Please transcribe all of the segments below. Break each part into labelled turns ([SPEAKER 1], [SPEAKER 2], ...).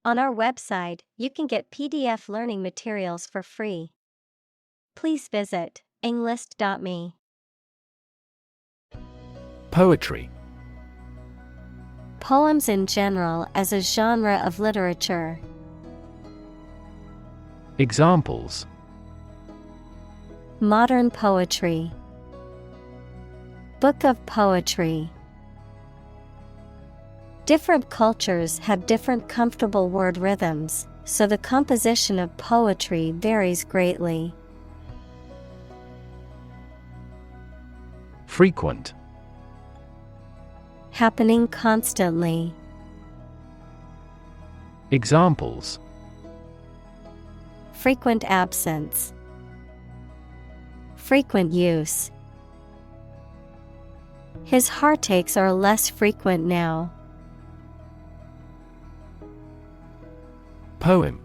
[SPEAKER 1] On our website, you can get PDF learning materials for free. Please visit englist.me.
[SPEAKER 2] Poetry.
[SPEAKER 1] Poems in general as a genre of literature.
[SPEAKER 2] Examples:
[SPEAKER 1] Modern poetry. Book of poetry. Different cultures have different comfortable word rhythms, so the composition of poetry varies greatly.
[SPEAKER 2] Frequent.
[SPEAKER 1] Happening constantly.
[SPEAKER 2] Examples:
[SPEAKER 1] Frequent absence. Frequent use. His heartaches are less frequent now.
[SPEAKER 2] Poem.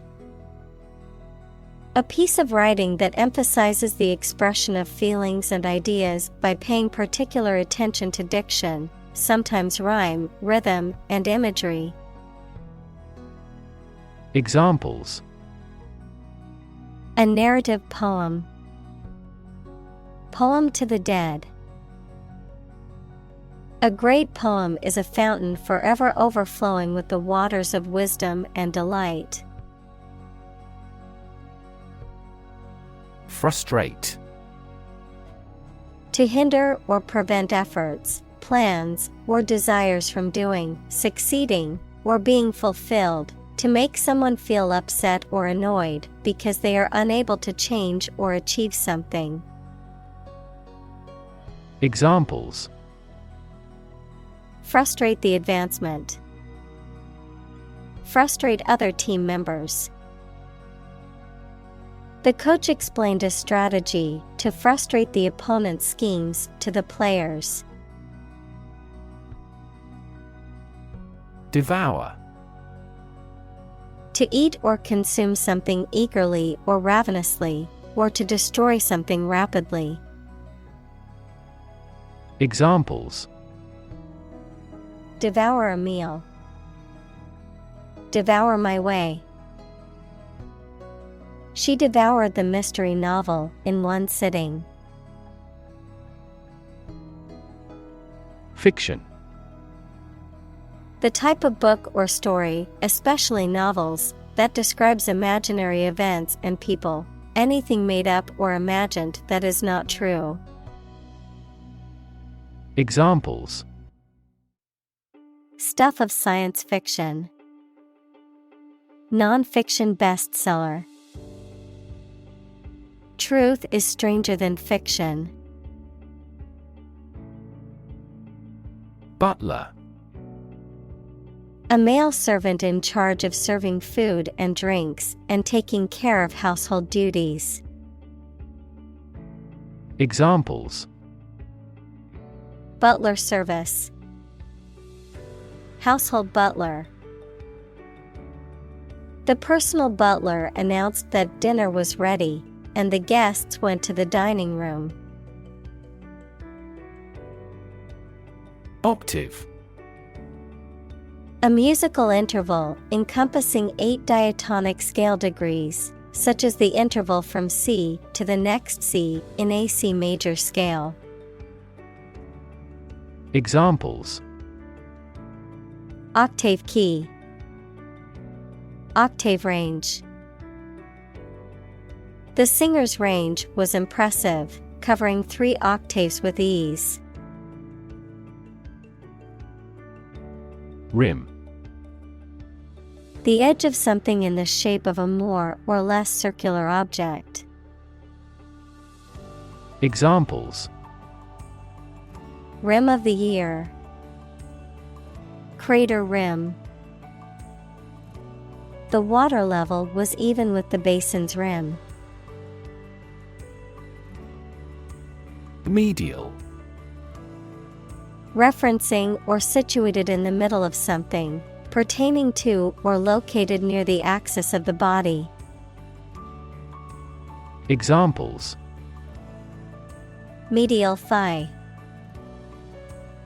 [SPEAKER 1] A piece of writing that emphasizes the expression of feelings and ideas by paying particular attention to diction, sometimes rhyme, rhythm, and imagery.
[SPEAKER 2] Examples:
[SPEAKER 1] A narrative poem. Poem to the dead. A great poem is a fountain forever overflowing with the waters of wisdom and delight.
[SPEAKER 2] Frustrate.
[SPEAKER 1] To hinder or prevent efforts, plans, or desires from doing, succeeding, or being fulfilled, to make someone feel upset or annoyed because they are unable to change or achieve something.
[SPEAKER 2] Examples:
[SPEAKER 1] Frustrate the advancement. Frustrate other team members. The coach explained a strategy to frustrate the opponent's schemes to the players.
[SPEAKER 2] Devour.
[SPEAKER 1] To eat or consume something eagerly or ravenously, or to destroy something rapidly.
[SPEAKER 2] Examples:
[SPEAKER 1] Devour a meal. Devour my way. She devoured the mystery novel in one sitting.
[SPEAKER 2] Fiction.
[SPEAKER 1] The type of book or story, especially novels, that describes imaginary events and people, anything made up or imagined that is not true.
[SPEAKER 2] Examples:
[SPEAKER 1] Stuff of science fiction. Non-fiction bestseller. Truth is stranger than fiction.
[SPEAKER 2] Butler.
[SPEAKER 1] A male servant in charge of serving food and drinks and taking care of household duties.
[SPEAKER 2] Examples:
[SPEAKER 1] Butler service. Household butler. The personal butler announced that dinner was ready, and the guests went to the dining room.
[SPEAKER 2] Octave.
[SPEAKER 1] A musical interval encompassing 8 diatonic scale degrees, such as the interval from C to the next C in a C major scale.
[SPEAKER 2] Examples:
[SPEAKER 1] Octave key. Octave range. The singer's range was impressive, covering 3 octaves with ease.
[SPEAKER 2] Rim.
[SPEAKER 1] The edge of something in the shape of a more or less circular object.
[SPEAKER 2] Examples:
[SPEAKER 1] Rim of the ear. Crater rim. The water level was even with the basin's rim.
[SPEAKER 2] Medial.
[SPEAKER 1] Referencing or situated in the middle of something, pertaining to or located near the axis of the body.
[SPEAKER 2] Examples:
[SPEAKER 1] Medial thigh.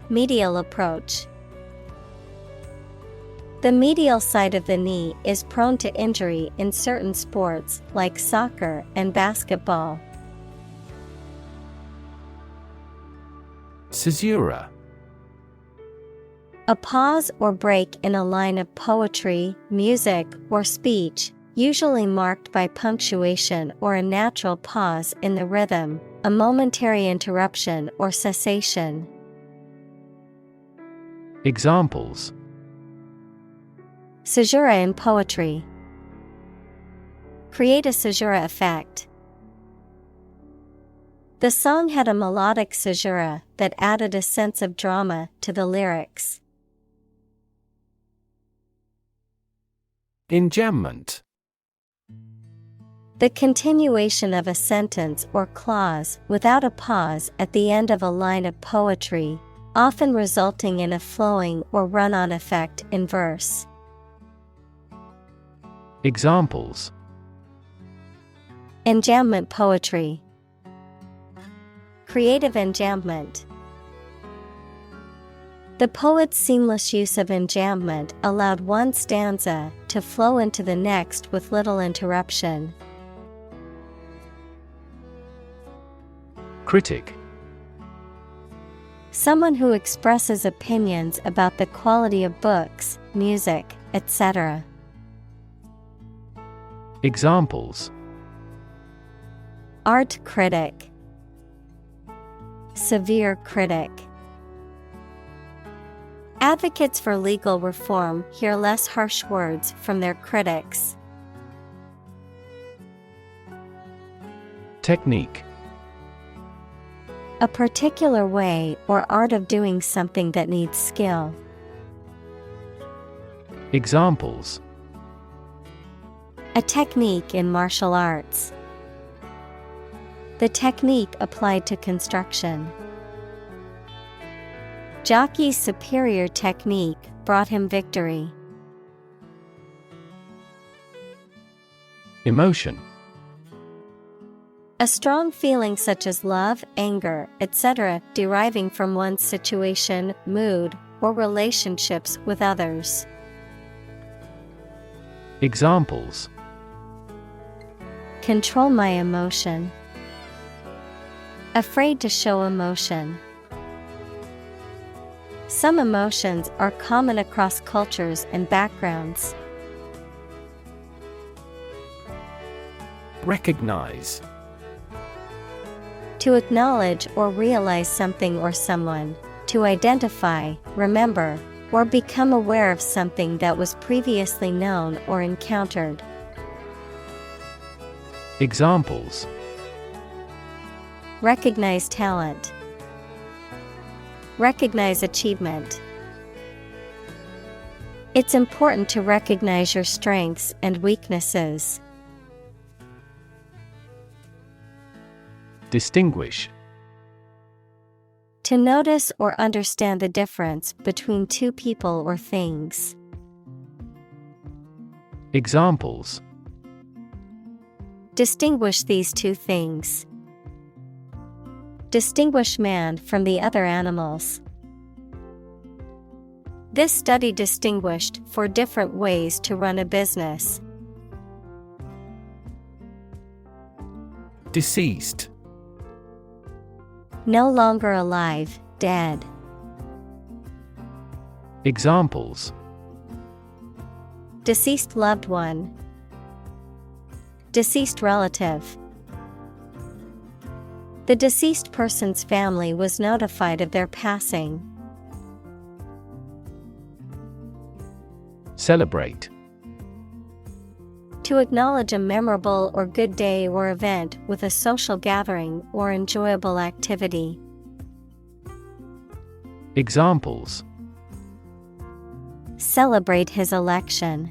[SPEAKER 1] Medial approach. The medial side of the knee is prone to injury in certain sports like soccer and basketball.
[SPEAKER 2] Caesura.
[SPEAKER 1] A pause or break in a line of poetry, music, or speech, usually marked by punctuation or a natural pause in the rhythm, a momentary interruption or cessation.
[SPEAKER 2] Examples:
[SPEAKER 1] Caesura in poetry. Create a caesura effect. The song had a melodic caesura that added a sense of drama to the lyrics.
[SPEAKER 2] Enjambment.
[SPEAKER 1] The continuation of a sentence or clause without a pause at the end of a line of poetry, often resulting in a flowing or run-on effect in verse.
[SPEAKER 2] Examples:
[SPEAKER 1] Enjambment poetry. Creative enjambment. The poet's seamless use of enjambment allowed one stanza to flow into the next with little interruption.
[SPEAKER 2] Critic.
[SPEAKER 1] Someone who expresses opinions about the quality of books, music, etc.
[SPEAKER 2] Examples:
[SPEAKER 1] Art critic. Severe critic. Advocates for legal reform hear less harsh words from their critics.
[SPEAKER 2] Technique.
[SPEAKER 1] A particular way or art of doing something that needs skill.
[SPEAKER 2] Examples:
[SPEAKER 1] A technique in martial arts. The technique applied to construction. Jockey's superior technique brought him victory.
[SPEAKER 2] Emotion.
[SPEAKER 1] A strong feeling such as love, anger, etc., deriving from one's situation, mood, or relationships with others.
[SPEAKER 2] Examples:
[SPEAKER 1] Control my emotion. Afraid to show emotion. Some emotions are common across cultures and backgrounds.
[SPEAKER 2] Recognize.
[SPEAKER 1] To acknowledge or realize something or someone, to identify, remember, or become aware of something that was previously known or encountered.
[SPEAKER 2] Examples:
[SPEAKER 1] Recognize talent. Recognize achievement. It's important to recognize your strengths and weaknesses.
[SPEAKER 2] Distinguish.
[SPEAKER 1] To notice or understand the difference between two people or things.
[SPEAKER 2] Examples:
[SPEAKER 1] Distinguish these two things. Distinguish man from the other animals. This study distinguished 4 different ways to run a business.
[SPEAKER 2] Deceased.
[SPEAKER 1] No longer alive, dead.
[SPEAKER 2] Examples:
[SPEAKER 1] Deceased loved one. Deceased relative. The deceased person's family was notified of their passing.
[SPEAKER 2] Celebrate.
[SPEAKER 1] To acknowledge a memorable or good day or event with a social gathering or enjoyable activity.
[SPEAKER 2] Examples:
[SPEAKER 1] Celebrate his election.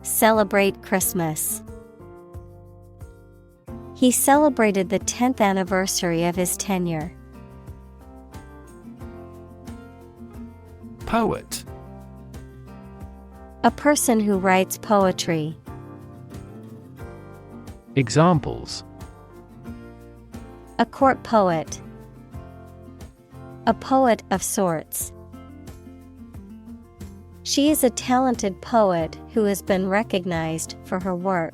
[SPEAKER 1] Celebrate Christmas. He celebrated the 10th anniversary of his tenure.
[SPEAKER 2] Poet.
[SPEAKER 1] A person who writes poetry.
[SPEAKER 2] Examples:
[SPEAKER 1] A court poet. A poet of sorts. She is a talented poet who has been recognized for her work.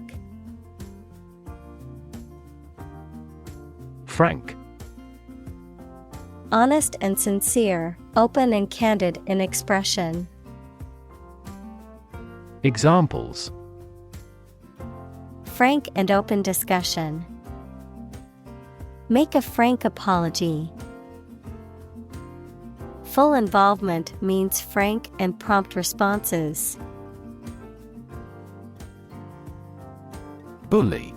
[SPEAKER 2] Frank.
[SPEAKER 1] Honest and sincere, open and candid in expression.
[SPEAKER 2] Examples:
[SPEAKER 1] Frank and open discussion. Make a frank apology. Full involvement means frank and prompt responses.
[SPEAKER 2] Bully.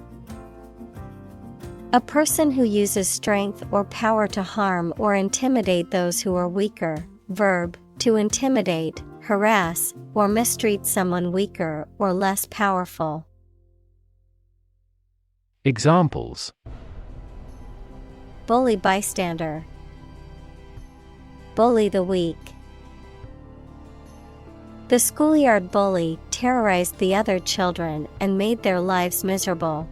[SPEAKER 1] A person who uses strength or power to harm or intimidate those who are weaker. Verb, to intimidate, harass, or mistreat someone weaker or less powerful.
[SPEAKER 2] Examples:
[SPEAKER 1] Bully bystander. Bully the weak. The schoolyard bully terrorized the other children and made their lives miserable.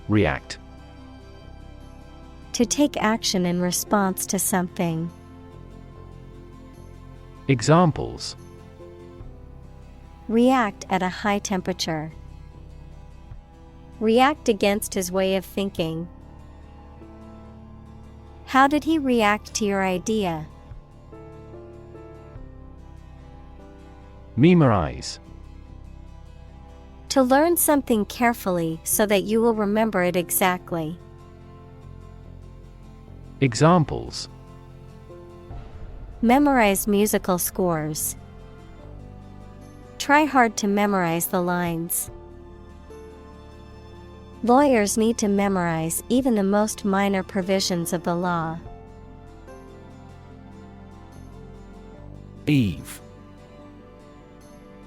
[SPEAKER 2] React.
[SPEAKER 1] To take action in response to something.
[SPEAKER 2] Examples:
[SPEAKER 1] React at a high temperature. React against his way of thinking. How did he react to your idea?
[SPEAKER 2] Memorize.
[SPEAKER 1] To learn something carefully so that you will remember it exactly.
[SPEAKER 2] Examples:
[SPEAKER 1] Memorize musical scores. Try hard to memorize the lines. Lawyers need to memorize even the most minor provisions of the law.
[SPEAKER 2] Eve.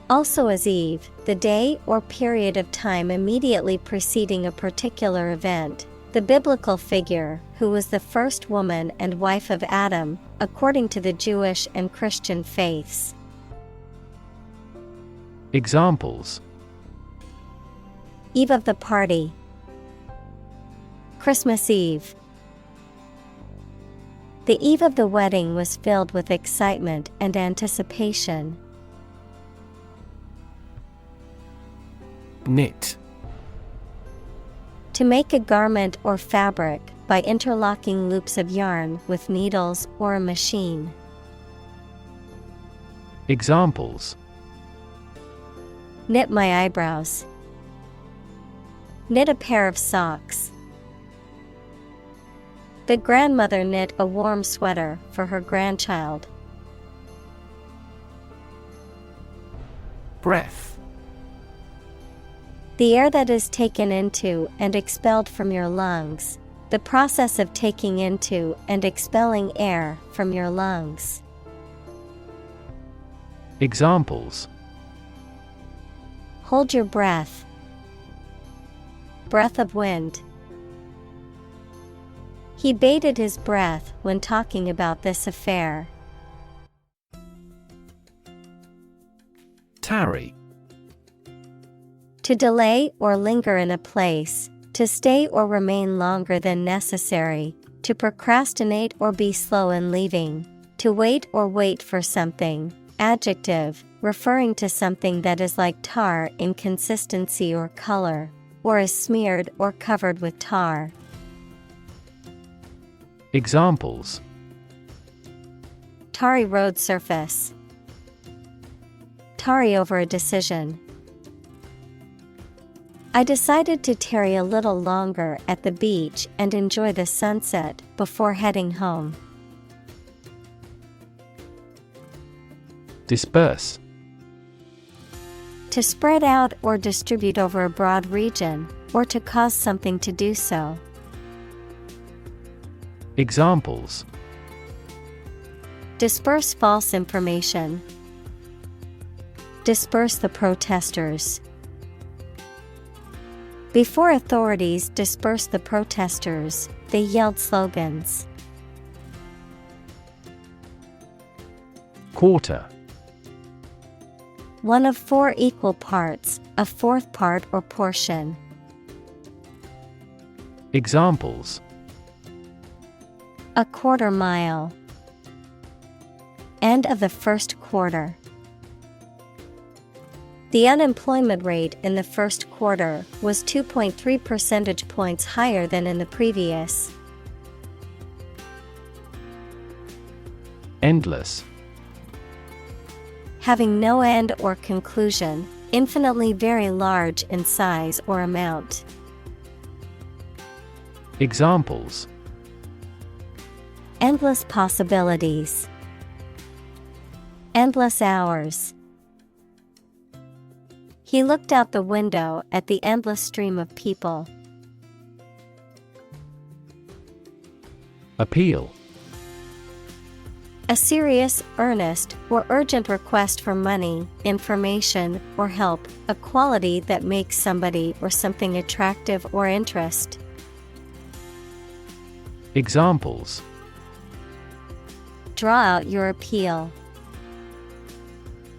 [SPEAKER 1] Also as eve, the day or period of time immediately preceding a particular event. The biblical figure, who was the first woman and wife of Adam, according to the Jewish and Christian faiths.
[SPEAKER 2] Examples:
[SPEAKER 1] Eve of the party. Christmas Eve. The eve of the wedding was filled with excitement and anticipation.
[SPEAKER 2] Knit.
[SPEAKER 1] To make a garment or fabric by interlocking loops of yarn with needles or a machine.
[SPEAKER 2] Examples:
[SPEAKER 1] Knit my eyebrows. Knit a pair of socks. The grandmother knit a warm sweater for her grandchild.
[SPEAKER 2] Breath.
[SPEAKER 1] The air that is taken into and expelled from your lungs. The process of taking into and expelling air from your lungs.
[SPEAKER 2] Examples:
[SPEAKER 1] Hold your breath. Breath of wind. He bated his breath when talking about this affair.
[SPEAKER 2] Tarry.
[SPEAKER 1] To delay or linger in a place, to stay or remain longer than necessary, to procrastinate or be slow in leaving, to wait or wait for something. Adjective, referring to something that is like tar in consistency or color, or is smeared or covered with tar.
[SPEAKER 2] Examples:
[SPEAKER 1] Tarry road surface. Tarry over a decision. I decided to tarry a little longer at the beach and enjoy the sunset before heading home.
[SPEAKER 2] Disperse.
[SPEAKER 1] To spread out or distribute over a broad region, or to cause something to do so.
[SPEAKER 2] Examples:
[SPEAKER 1] Disperse false information. Disperse the protesters. Before authorities dispersed the protesters, they yelled slogans.
[SPEAKER 2] Quarter.
[SPEAKER 1] One of 4 equal parts, a fourth part or portion.
[SPEAKER 2] Examples:
[SPEAKER 1] A quarter mile. End of the first quarter. The unemployment rate in the first quarter was 2.3 percentage points higher than in the previous.
[SPEAKER 2] Endless.
[SPEAKER 1] Having no end or conclusion, infinitely very large in size or amount.
[SPEAKER 2] Examples:
[SPEAKER 1] Endless possibilities. Endless hours. He looked out the window at the endless stream of people.
[SPEAKER 2] Appeal.
[SPEAKER 1] A serious, earnest, or urgent request for money, information, or help, a quality that makes somebody or something attractive or interest.
[SPEAKER 2] Examples:
[SPEAKER 1] Draw out your appeal.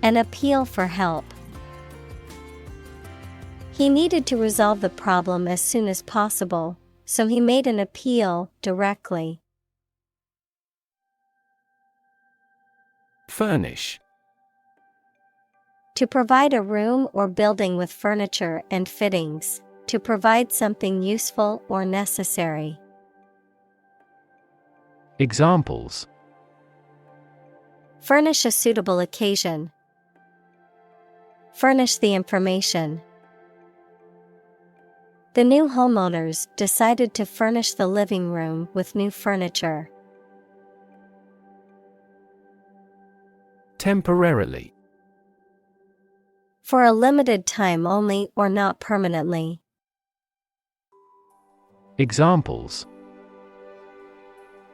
[SPEAKER 1] An appeal for help. He needed to resolve the problem as soon as possible, so he made an appeal directly.
[SPEAKER 2] Furnish.
[SPEAKER 1] To provide a room or building with furniture and fittings, to provide something useful or necessary.
[SPEAKER 2] Examples:
[SPEAKER 1] Furnish a suitable occasion. Furnish the information. The new homeowners decided to furnish the living room with new furniture.
[SPEAKER 2] Temporarily.
[SPEAKER 1] For a limited time only or not permanently.
[SPEAKER 2] Examples: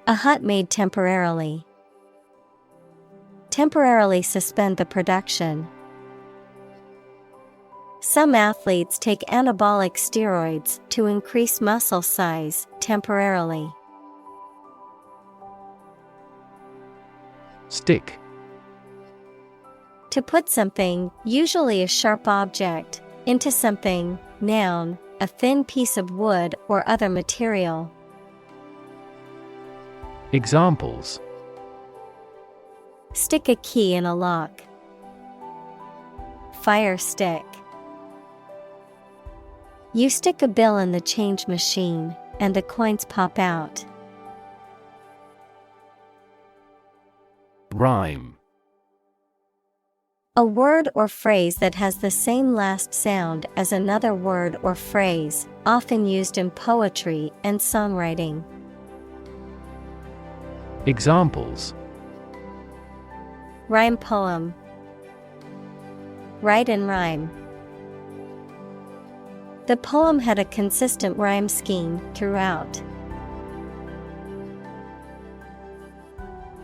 [SPEAKER 1] A hut made temporarily. Temporarily suspend the production. Some athletes take anabolic steroids to increase muscle size temporarily.
[SPEAKER 2] Stick.
[SPEAKER 1] To put something, usually a sharp object, into something, noun, a thin piece of wood or other material.
[SPEAKER 2] Examples:
[SPEAKER 1] Stick a key in a lock. Fire stick. You stick a bill in the change machine, and the coins pop out.
[SPEAKER 2] Rhyme.
[SPEAKER 1] A word or phrase that has the same last sound as another word or phrase, often used in poetry and songwriting.
[SPEAKER 2] Examples:
[SPEAKER 1] Rhyme poem. Write and rhyme. The poem had a consistent rhyme scheme throughout.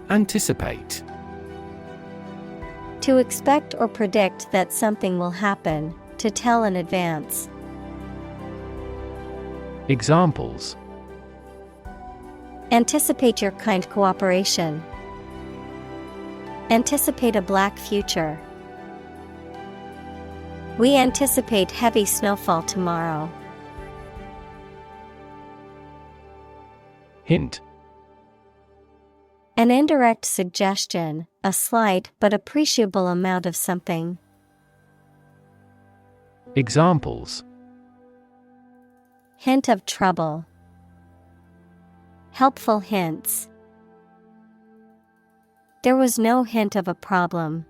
[SPEAKER 2] Anticipate.
[SPEAKER 1] To expect or predict that something will happen, to tell in advance.
[SPEAKER 2] Examples:
[SPEAKER 1] Anticipate your kind cooperation. Anticipate a black future. We anticipate heavy snowfall tomorrow.
[SPEAKER 2] Hint.
[SPEAKER 1] An indirect suggestion, a slight but appreciable amount of something.
[SPEAKER 2] Examples:
[SPEAKER 1] Hint of trouble. Helpful hints. There was no hint of a problem.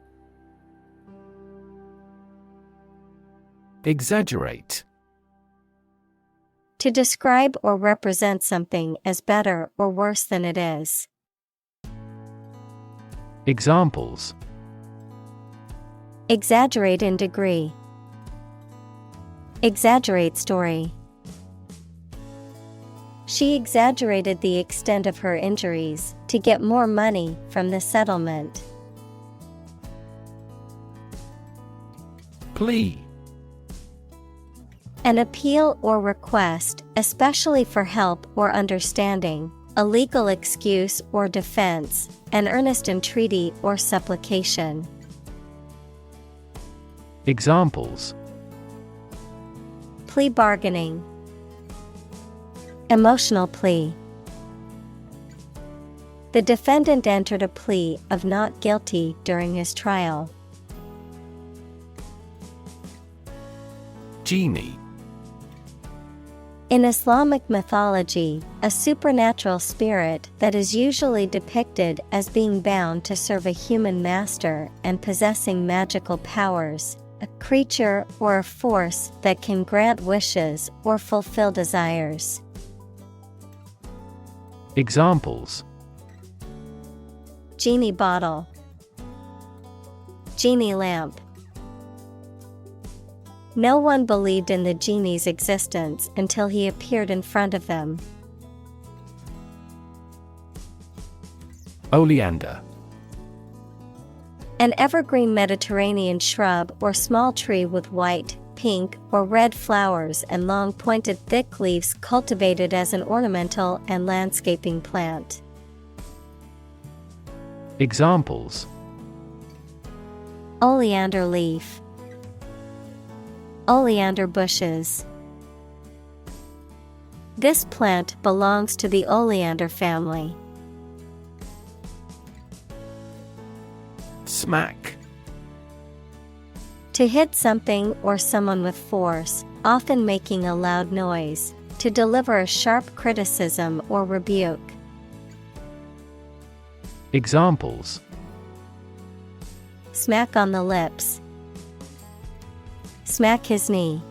[SPEAKER 2] Exaggerate.
[SPEAKER 1] To describe or represent something as better or worse than it is.
[SPEAKER 2] Examples:
[SPEAKER 1] Exaggerate in degree. Exaggerate story. She exaggerated the extent of her injuries to get more money from the settlement.
[SPEAKER 2] Plea.
[SPEAKER 1] An appeal or request, especially for help or understanding, a legal excuse or defense, an earnest entreaty or supplication.
[SPEAKER 2] Examples:
[SPEAKER 1] Plea bargaining. Emotional plea. The defendant entered a plea of not guilty during his trial.
[SPEAKER 2] Genie.
[SPEAKER 1] In Islamic mythology, a supernatural spirit that is usually depicted as being bound to serve a human master and possessing magical powers, a creature or a force that can grant wishes or fulfill desires.
[SPEAKER 2] Examples:
[SPEAKER 1] Genie bottle, genie lamp. No one believed in the genie's existence until he appeared in front of them.
[SPEAKER 2] Oleander.
[SPEAKER 1] An evergreen Mediterranean shrub or small tree with white, pink, or red flowers and long pointed thick leaves cultivated as an ornamental and landscaping plant.
[SPEAKER 2] Examples:
[SPEAKER 1] Oleander leaf, oleander bushes. This plant belongs to the oleander family.
[SPEAKER 2] Smack.
[SPEAKER 1] To hit something or someone with force, often making a loud noise, to deliver a sharp criticism or rebuke.
[SPEAKER 2] Examples:
[SPEAKER 1] Smack on the lips, smack his knee.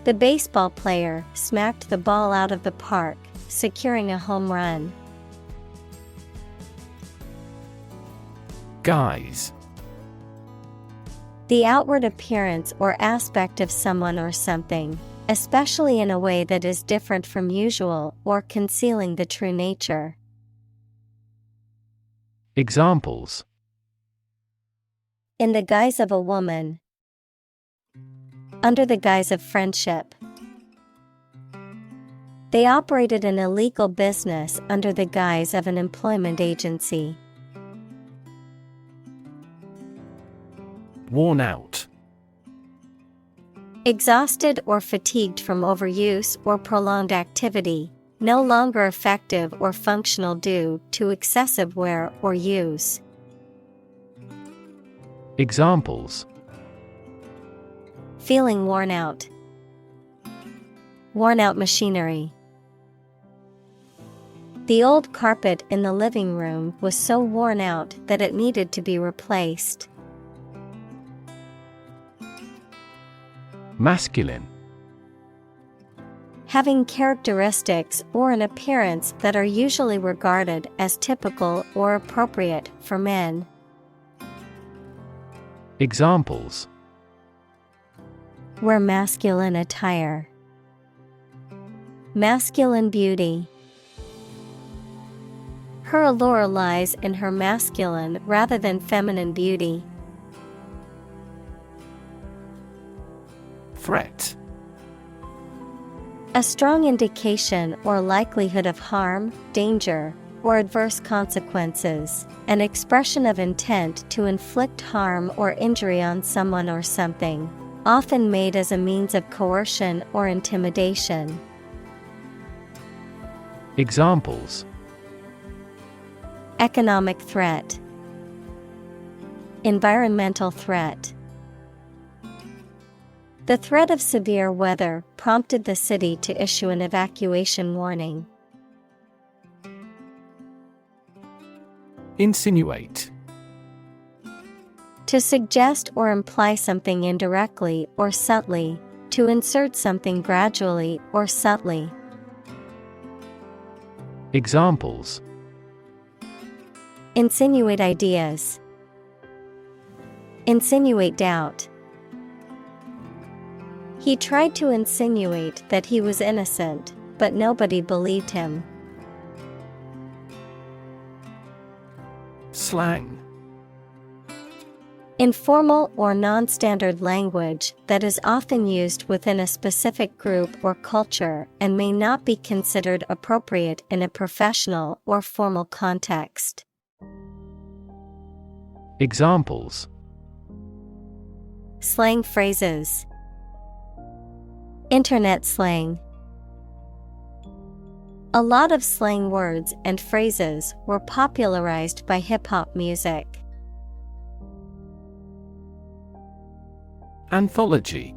[SPEAKER 1] The baseball player smacked the ball out of the park, securing a home run.
[SPEAKER 2] Guise.
[SPEAKER 1] The outward appearance or aspect of someone or something, especially in a way that is different from usual or concealing the true nature.
[SPEAKER 2] Examples:
[SPEAKER 1] In the guise of a woman, under the guise of friendship. They operated an illegal business under the guise of an employment agency.
[SPEAKER 2] Worn out.
[SPEAKER 1] Exhausted or fatigued from overuse or prolonged activity, no longer effective or functional due to excessive wear or use.
[SPEAKER 2] Examples:
[SPEAKER 1] Feeling worn out, worn out machinery. The old carpet in the living room was so worn out that it needed to be replaced.
[SPEAKER 2] Masculine.
[SPEAKER 1] Having characteristics or an appearance that are usually regarded as typical or appropriate for men.
[SPEAKER 2] Examples:
[SPEAKER 1] Wear masculine attire, masculine beauty. Her allure lies in her masculine rather than feminine beauty.
[SPEAKER 2] Threat.
[SPEAKER 1] A strong indication or likelihood of harm, danger, or adverse consequences, an expression of intent to inflict harm or injury on someone or something, often made as a means of coercion or intimidation.
[SPEAKER 2] Examples:
[SPEAKER 1] Economic threat, environmental threat. The threat of severe weather prompted the city to issue an evacuation warning.
[SPEAKER 2] Insinuate.
[SPEAKER 1] To suggest or imply something indirectly or subtly, to insert something gradually or subtly.
[SPEAKER 2] Examples:
[SPEAKER 1] Insinuate ideas, insinuate doubt. He tried to insinuate that he was innocent, but nobody believed him.
[SPEAKER 2] Slang.
[SPEAKER 1] Informal or non-standard language that is often used within a specific group or culture and may not be considered appropriate in a professional or formal context.
[SPEAKER 2] Examples:
[SPEAKER 1] Slang phrases, Internet slang. A lot of slang words and phrases were popularized by hip-hop music.
[SPEAKER 2] Anthology.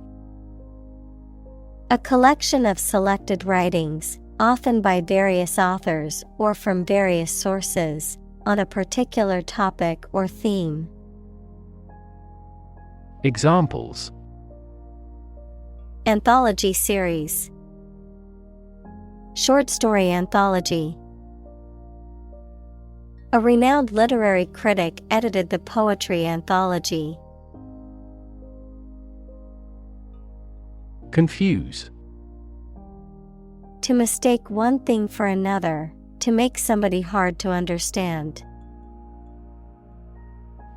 [SPEAKER 1] A collection of selected writings, often by various authors or from various sources, on a particular topic or theme.
[SPEAKER 2] Examples:
[SPEAKER 1] Anthology series. Short story anthology. A renowned literary critic edited the poetry anthology.
[SPEAKER 2] Confuse.
[SPEAKER 1] To mistake one thing for another, to make somebody hard to understand.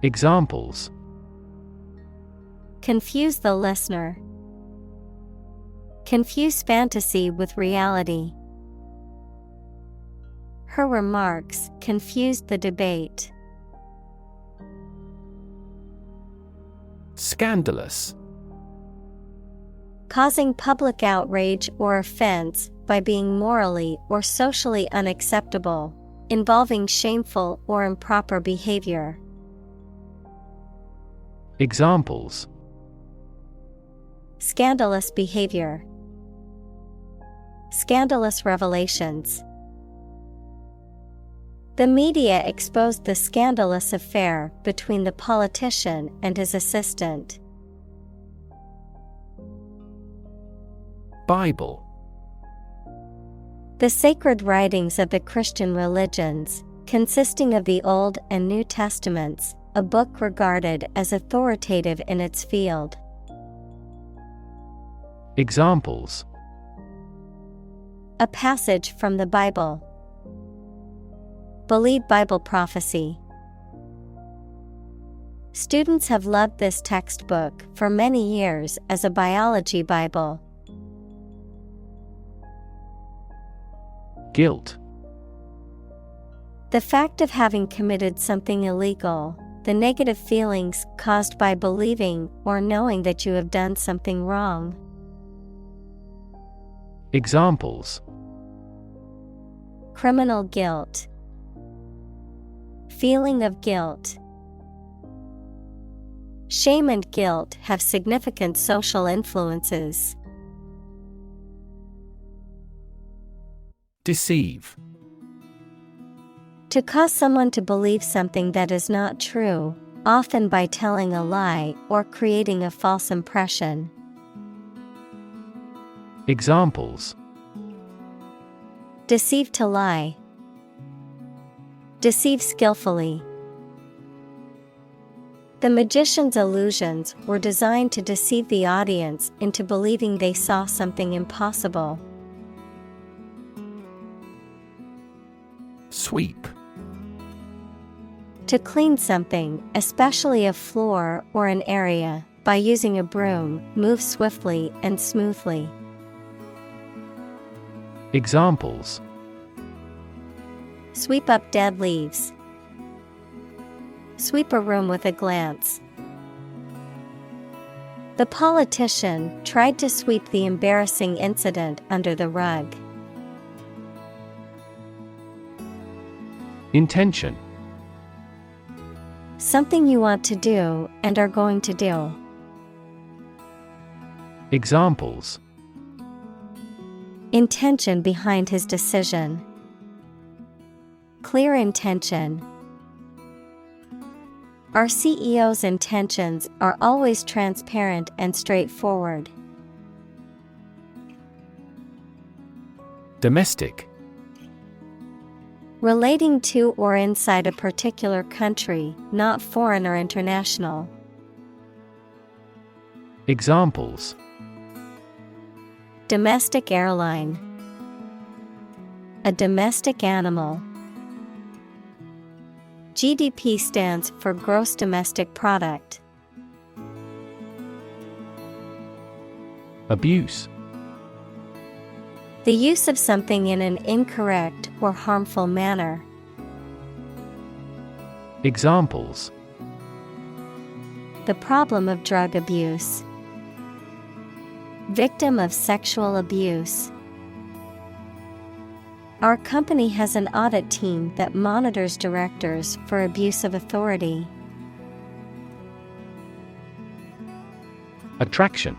[SPEAKER 2] Examples:
[SPEAKER 1] Confuse the listener. Confuse fantasy with reality. Her remarks confused the debate.
[SPEAKER 2] Scandalous.
[SPEAKER 1] Causing public outrage or offense by being morally or socially unacceptable, involving shameful or improper behavior.
[SPEAKER 2] Examples:
[SPEAKER 1] Scandalous behavior. Scandalous revelations. The media exposed the scandalous affair between the politician and his assistant.
[SPEAKER 2] Bible.
[SPEAKER 1] The sacred writings of the Christian religions, consisting of the Old and New Testaments, a book regarded as authoritative in its field.
[SPEAKER 2] Examples:
[SPEAKER 1] A passage from the Bible. Believe Bible prophecy. Students have loved this textbook for many years as a biology Bible.
[SPEAKER 2] Guilt.
[SPEAKER 1] The fact of having committed something illegal, the negative feelings caused by believing or knowing that you have done something wrong.
[SPEAKER 2] Examples:
[SPEAKER 1] Criminal guilt. Feeling of guilt. Shame and guilt have significant social influences.
[SPEAKER 2] Deceive.
[SPEAKER 1] To cause someone to believe something that is not true, often by telling a lie or creating a false impression.
[SPEAKER 2] Examples:
[SPEAKER 1] Deceive to lie. Deceive skillfully. The magician's illusions were designed to deceive the audience into believing they saw something impossible.
[SPEAKER 2] Sweep.
[SPEAKER 1] To clean something, especially a floor or an area, by using a broom, move swiftly and smoothly.
[SPEAKER 2] Examples:
[SPEAKER 1] Sweep up dead leaves. Sweep a room with a glance. The politician tried to sweep the embarrassing incident under the rug.
[SPEAKER 2] Intention.
[SPEAKER 1] Something you want to do and are going to do.
[SPEAKER 2] Examples:
[SPEAKER 1] Intention behind his decision. Clear intention. Our CEO's intentions are always transparent and straightforward.
[SPEAKER 2] Domestic.
[SPEAKER 1] Relating to or inside a particular country, not foreign or international.
[SPEAKER 2] Examples:
[SPEAKER 1] Domestic airline. A domestic animal. GDP stands for gross domestic product.
[SPEAKER 2] Abuse.
[SPEAKER 1] The use of something in an incorrect or harmful manner.
[SPEAKER 2] Examples:
[SPEAKER 1] The problem of drug abuse. Victim of sexual abuse. Our company has an audit team that monitors directors for abuse of authority.
[SPEAKER 2] Attraction.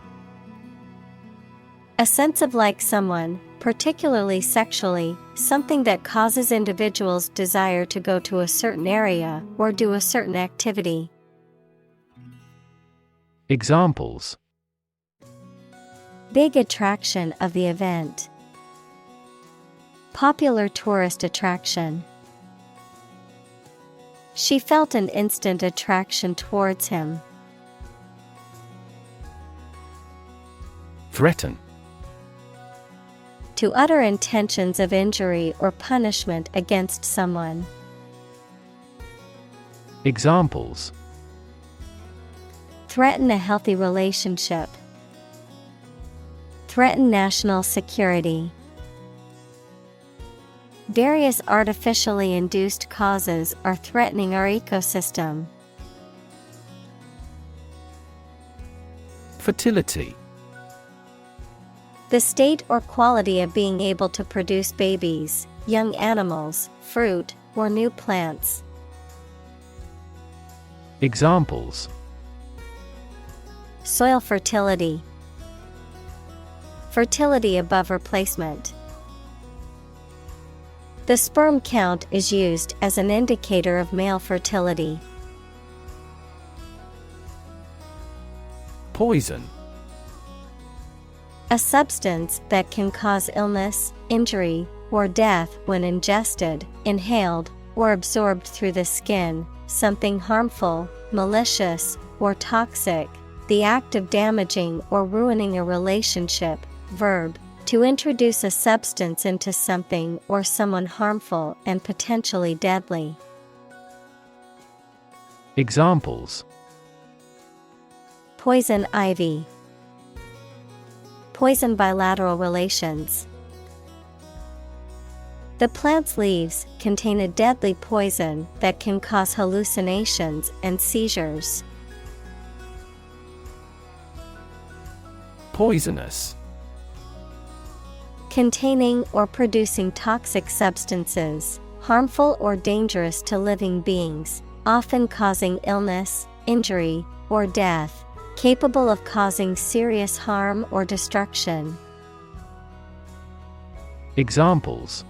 [SPEAKER 1] A sense of like someone, particularly sexually, something that causes individuals' desire to go to a certain area or do a certain activity.
[SPEAKER 2] Examples.
[SPEAKER 1] Big attraction of the event. Popular tourist attraction. She felt an instant attraction towards him.
[SPEAKER 2] Threaten.
[SPEAKER 1] To utter intentions of injury or punishment against someone.
[SPEAKER 2] Examples.
[SPEAKER 1] Threaten a healthy relationship. Threaten national security. Various artificially induced causes are threatening our ecosystem.
[SPEAKER 2] Fertility.
[SPEAKER 1] The state or quality of being able to produce babies, young animals, fruit, or new plants.
[SPEAKER 2] Examples.
[SPEAKER 1] Soil fertility. Fertility above replacement. The sperm count is used as an indicator of male fertility.
[SPEAKER 2] Poison.
[SPEAKER 1] A substance that can cause illness, injury, or death when ingested, inhaled, or absorbed through the skin, something harmful, malicious, or toxic, the act of damaging or ruining a relationship. Verb, to introduce a substance into something or someone harmful and potentially deadly.
[SPEAKER 2] Examples.
[SPEAKER 1] Poison ivy. Poison bilateral relations. The plant's leaves contain a deadly poison that can cause hallucinations and seizures.
[SPEAKER 2] Poisonous.
[SPEAKER 1] Containing or producing toxic substances, harmful or dangerous to living beings, often causing illness, injury, or death, capable of causing serious harm or destruction.
[SPEAKER 2] Examples.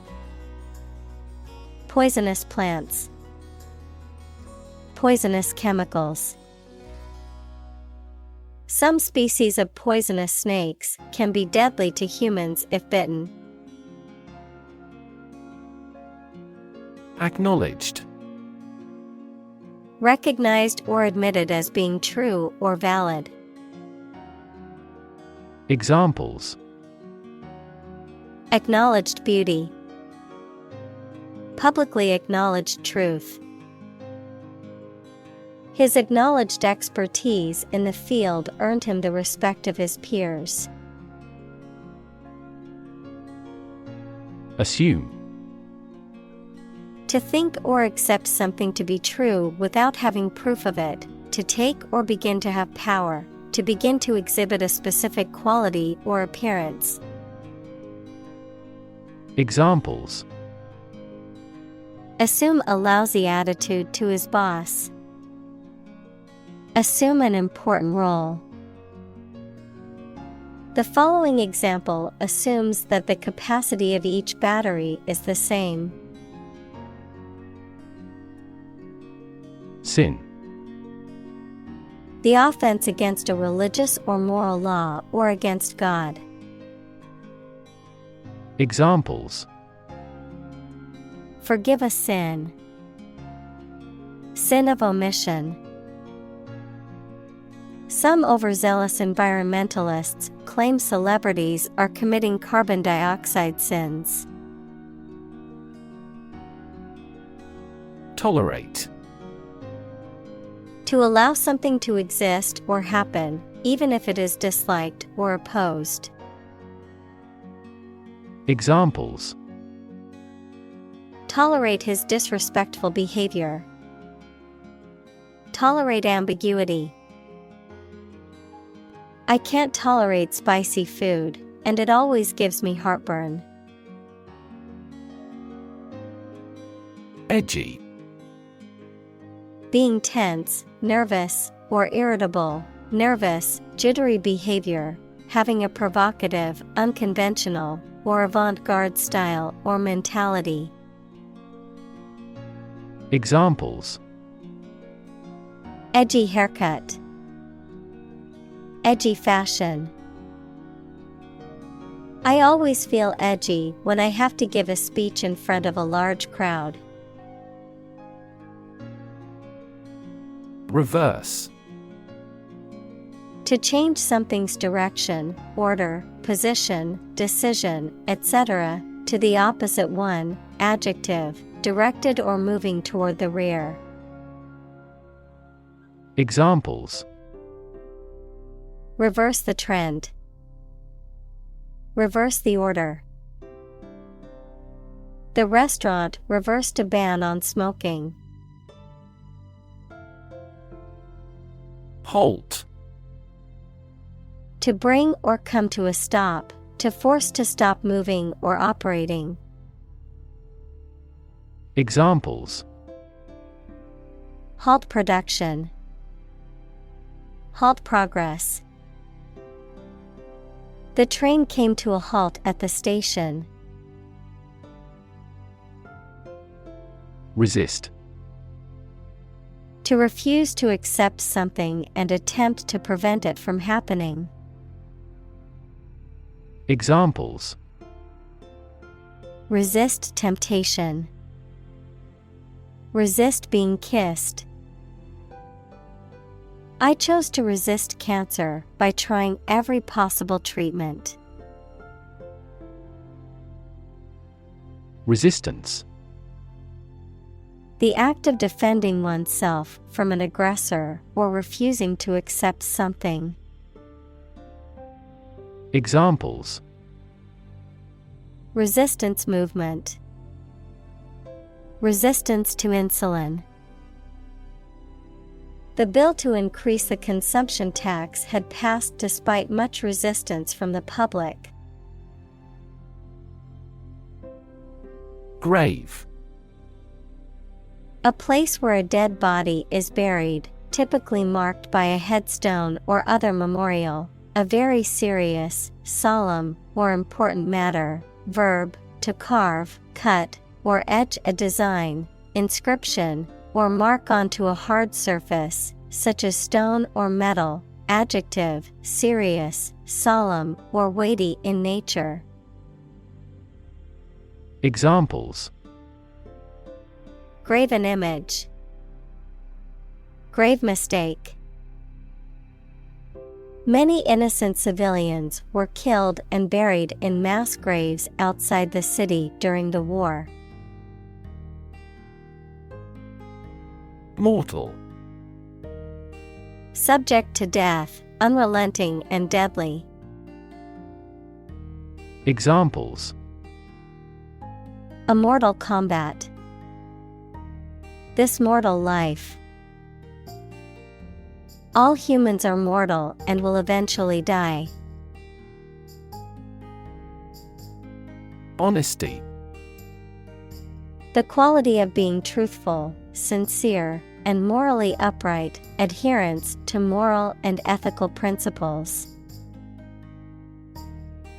[SPEAKER 1] Poisonous plants. Poisonous chemicals. Some species of poisonous snakes can be deadly to humans if bitten.
[SPEAKER 2] Acknowledged.
[SPEAKER 1] Recognized or admitted as being true or valid.
[SPEAKER 2] Examples.
[SPEAKER 1] Acknowledged beauty. Publicly acknowledged truth. His acknowledged expertise in the field earned him the respect of his peers.
[SPEAKER 2] Assume.
[SPEAKER 1] To think or accept something to be true without having proof of it, to take or begin to have power, to begin to exhibit a specific quality or appearance.
[SPEAKER 2] Examples.
[SPEAKER 1] Assume a lousy attitude to his boss. Assume an important role. The following example assumes that the capacity of each battery is the same.
[SPEAKER 2] Sin.
[SPEAKER 1] The offense against a religious or moral law or against God.
[SPEAKER 2] Examples.
[SPEAKER 1] Forgive a sin. Sin of omission. Some overzealous environmentalists claim celebrities are committing carbon dioxide sins.
[SPEAKER 2] Tolerate.
[SPEAKER 1] To allow something to exist or happen, even if it is disliked or opposed.
[SPEAKER 2] Examples.
[SPEAKER 1] Tolerate his disrespectful behavior. Tolerate ambiguity. I can't tolerate spicy food, and it always gives me heartburn.
[SPEAKER 2] Edgy.
[SPEAKER 1] Being tense, nervous, or irritable. Nervous, jittery behavior, having a provocative, unconventional, or avant-garde style or mentality.
[SPEAKER 2] Examples:
[SPEAKER 1] Edgy haircut. Edgy fashion. I always feel edgy when I have to give a speech in front of a large crowd.
[SPEAKER 2] Reverse.
[SPEAKER 1] To change something's direction, order, position, decision, etc., to the opposite one. Adjective, directed or moving toward the rear.
[SPEAKER 2] Examples:
[SPEAKER 1] Reverse the trend. Reverse the order. The restaurant reversed a ban on smoking.
[SPEAKER 2] Halt.
[SPEAKER 1] To bring or come to a stop, to force to stop moving or operating.
[SPEAKER 2] Examples:
[SPEAKER 1] Halt production. Halt progress. The train came to a halt at the station.
[SPEAKER 2] Resist.
[SPEAKER 1] To refuse to accept something and attempt to prevent it from happening.
[SPEAKER 2] Examples:
[SPEAKER 1] Resist temptation. Resist being kissed. I chose to resist cancer by trying every possible treatment.
[SPEAKER 2] Resistance.
[SPEAKER 1] The act of defending oneself from an aggressor or refusing to accept something.
[SPEAKER 2] Examples:
[SPEAKER 1] Resistance movement. Resistance to insulin. The bill to increase the consumption tax had passed despite much resistance from the public.
[SPEAKER 2] Grave.
[SPEAKER 1] A place where a dead body is buried, typically marked by a headstone or other memorial, a very serious, solemn, or important matter. Verb, to carve, cut, or etch a design, inscription, or mark onto a hard surface, such as stone or metal. Adjective, serious, solemn, or weighty in nature.
[SPEAKER 2] Examples:
[SPEAKER 1] Graven image. Grave mistake. Many innocent civilians were killed and buried in mass graves outside the city during the war.
[SPEAKER 2] Mortal.
[SPEAKER 1] Subject to death, unrelenting and deadly.
[SPEAKER 2] Examples:
[SPEAKER 1] A mortal combat. This mortal life. All humans are mortal and will eventually die.
[SPEAKER 2] Honesty.
[SPEAKER 1] The quality of being truthful, sincere, and morally upright, adherence to moral and ethical principles.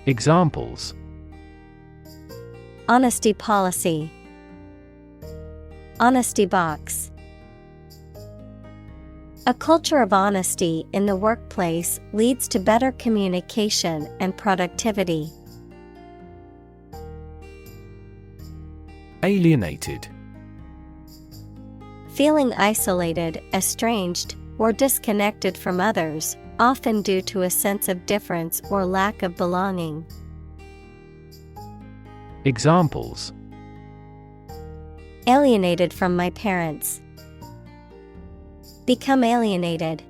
[SPEAKER 2] Examples:
[SPEAKER 1] Honesty policy. Honesty box. A culture of honesty in the workplace leads to better communication and productivity.
[SPEAKER 2] Alienated.
[SPEAKER 1] Feeling isolated, estranged, or disconnected from others, often due to a sense of difference or lack of belonging.
[SPEAKER 2] Examples:
[SPEAKER 1] Alienated from my parents. Become alienated.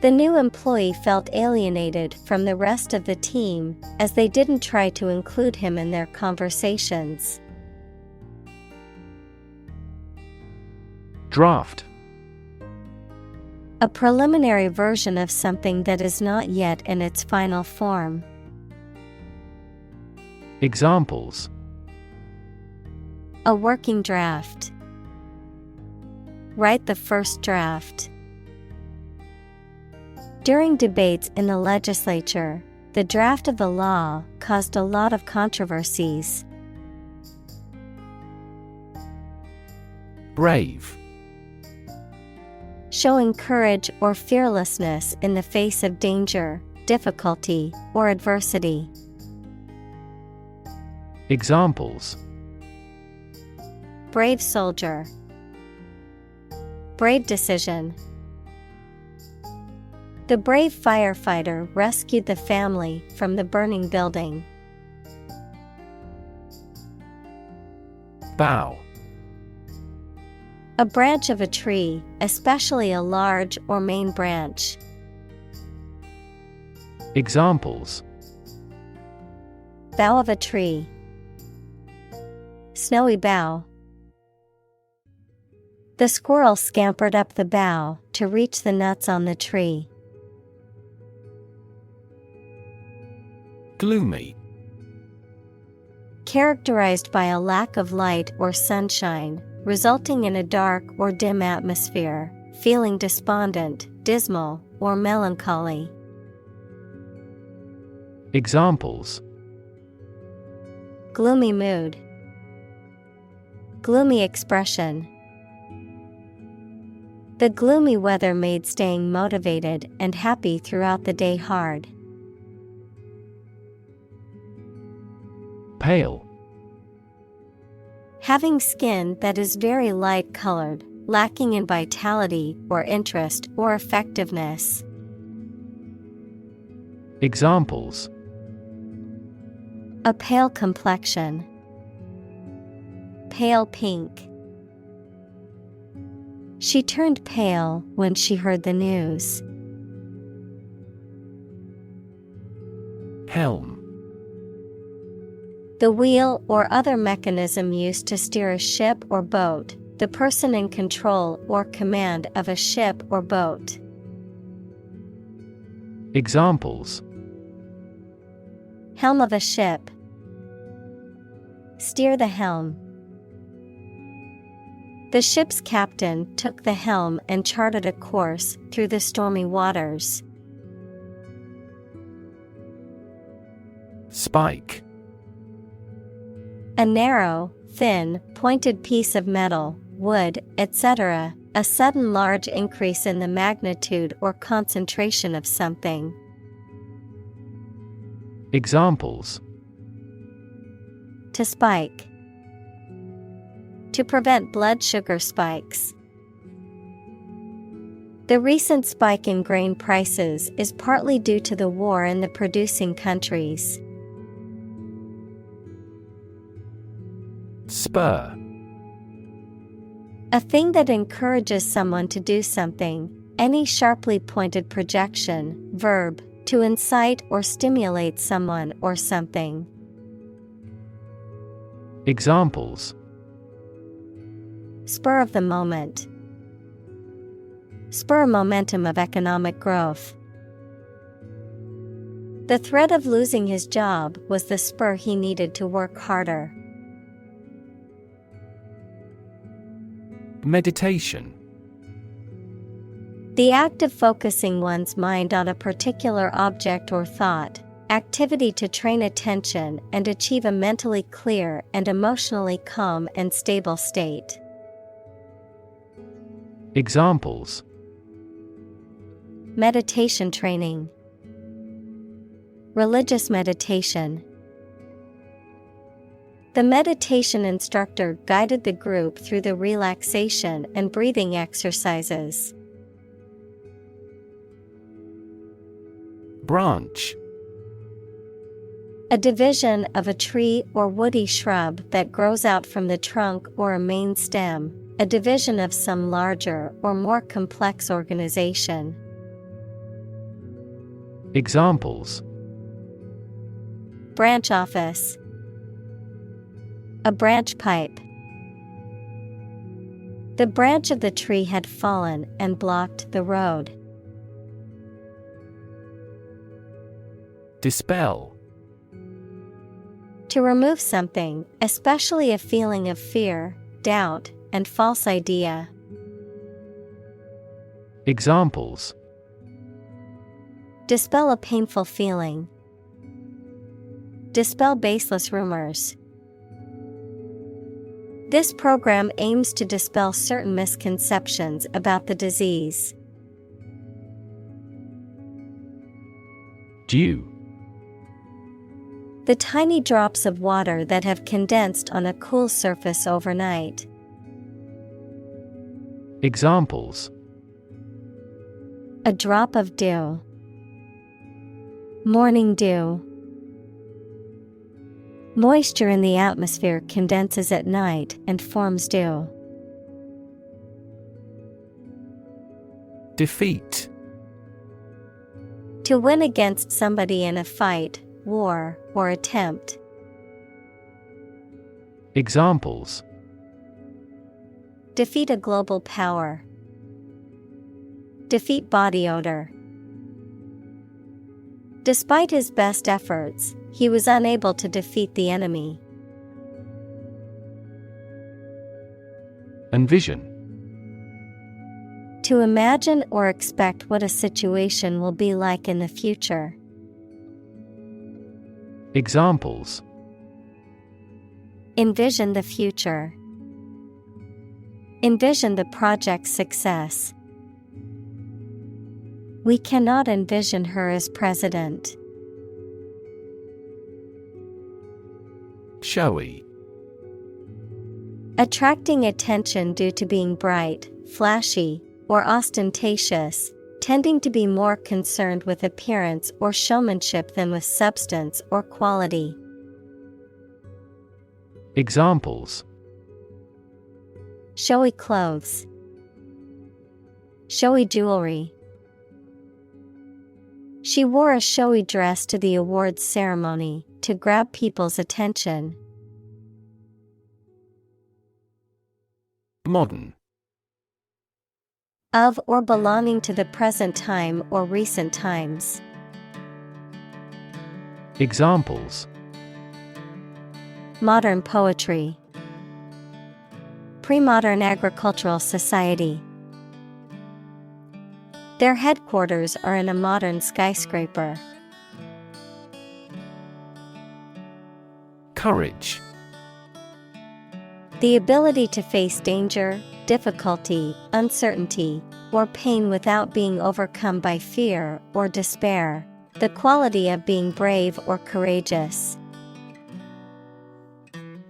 [SPEAKER 1] The new employee felt alienated from the rest of the team as they didn't try to include him in their conversations.
[SPEAKER 2] Draft.
[SPEAKER 1] A preliminary version of something that is not yet in its final form. A working draft. Write the first draft. During debates in the legislature, the draft of the law caused a lot of controversies.
[SPEAKER 2] Brave.
[SPEAKER 1] Showing courage or fearlessness in the face of danger, difficulty, or adversity.
[SPEAKER 2] Examples:
[SPEAKER 1] Brave soldier. Brave decision. The brave firefighter rescued the family from the burning building.
[SPEAKER 2] Bough.
[SPEAKER 1] A branch of a tree, especially a large or main branch.
[SPEAKER 2] Examples:
[SPEAKER 1] Bough of a tree. Snowy bough. The squirrel scampered up the bough to reach the nuts on the tree.
[SPEAKER 2] Gloomy.
[SPEAKER 1] Characterized by a lack of light or sunshine, resulting in a dark or dim atmosphere, feeling despondent, dismal, or melancholy.
[SPEAKER 2] Examples:
[SPEAKER 1] Gloomy mood. Gloomy expression. The gloomy weather made staying motivated and happy throughout the day hard.
[SPEAKER 2] Pale.
[SPEAKER 1] Having skin that is very light colored, lacking in vitality or interest or effectiveness.
[SPEAKER 2] Examples:
[SPEAKER 1] A pale complexion. Pale pink. She turned pale when she heard the news.
[SPEAKER 2] Helm.
[SPEAKER 1] The wheel or other mechanism used to steer a ship or boat, the person in control or command of a ship or boat.
[SPEAKER 2] Examples:
[SPEAKER 1] Helm of a ship. Steer the helm. The ship's captain took the helm and charted a course through the stormy waters.
[SPEAKER 2] Spike.
[SPEAKER 1] A narrow, thin, pointed piece of metal, wood, etc., a sudden large increase in the magnitude or concentration of something.
[SPEAKER 2] Examples:
[SPEAKER 1] To spike. To prevent blood sugar spikes. The recent spike in grain prices is partly due to the war in the producing countries.
[SPEAKER 2] Spur.
[SPEAKER 1] A thing that encourages someone to do something, any sharply pointed projection, verb, to incite or stimulate someone or something.
[SPEAKER 2] Examples:
[SPEAKER 1] Spur of the moment. Spur momentum of economic growth. The threat of losing his job was the spur he needed to work harder.
[SPEAKER 2] Meditation.
[SPEAKER 1] The act of focusing one's mind on a particular object or thought, activity to train attention and achieve a mentally clear and emotionally calm and stable state.
[SPEAKER 2] Examples:
[SPEAKER 1] Meditation training. Religious meditation. The meditation instructor guided the group through the relaxation and breathing exercises.
[SPEAKER 2] Branch.
[SPEAKER 1] A division of a tree or woody shrub that grows out from the trunk or a main stem, a division of some larger or more complex organization.
[SPEAKER 2] Examples:
[SPEAKER 1] Branch office. A branch pipe. The branch of the tree had fallen and blocked the road.
[SPEAKER 2] Dispel.
[SPEAKER 1] To remove something, especially a feeling of fear, doubt, and false idea.
[SPEAKER 2] Examples:
[SPEAKER 1] Dispel a painful feeling. Dispel baseless rumors. This program aims to dispel certain misconceptions about the disease.
[SPEAKER 2] Dew.
[SPEAKER 1] The tiny drops of water that have condensed on a cool surface overnight.
[SPEAKER 2] Examples:
[SPEAKER 1] A drop of dew. Morning dew. Moisture in the atmosphere condenses at night and forms dew.
[SPEAKER 2] Defeat.
[SPEAKER 1] To win against somebody in a fight, war, or attempt.
[SPEAKER 2] Examples:
[SPEAKER 1] Defeat a global power. Defeat body odor. Despite his best efforts, he was unable to defeat the enemy.
[SPEAKER 2] Envision.
[SPEAKER 1] To imagine or expect what a situation will be like in the future.
[SPEAKER 2] Examples:
[SPEAKER 1] Envision the future. Envision the project's success. We cannot envision her as president.
[SPEAKER 2] Showy.
[SPEAKER 1] Attracting attention due to being bright, flashy, or ostentatious, tending to be more concerned with appearance or showmanship than with substance or quality.
[SPEAKER 2] Examples:
[SPEAKER 1] Showy clothes. Showy jewelry. She wore a showy dress to the awards ceremony to grab people's attention.
[SPEAKER 2] Modern.
[SPEAKER 1] Of or belonging to the present time or recent times.
[SPEAKER 2] Examples:
[SPEAKER 1] Modern poetry. Pre-modern agricultural society. Their headquarters are in a modern skyscraper.
[SPEAKER 2] Courage.
[SPEAKER 1] The ability to face danger, difficulty, uncertainty, or pain without being overcome by fear or despair. The quality of being brave or courageous.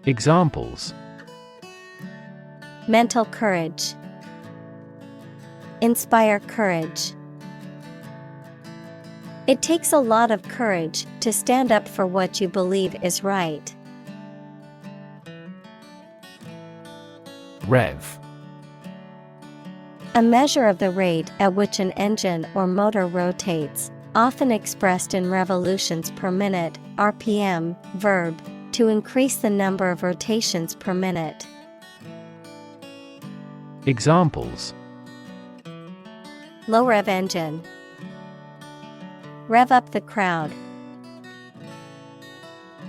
[SPEAKER 2] Examples:
[SPEAKER 1] Mental courage. Inspire courage. It takes a lot of courage to stand up for what you believe is right.
[SPEAKER 2] Rev.
[SPEAKER 1] A measure of the rate at which an engine or motor rotates, often expressed in revolutions per minute, RPM, verb, to increase the number of rotations per minute.
[SPEAKER 2] Examples:
[SPEAKER 1] Low rev engine. Rev up the crowd.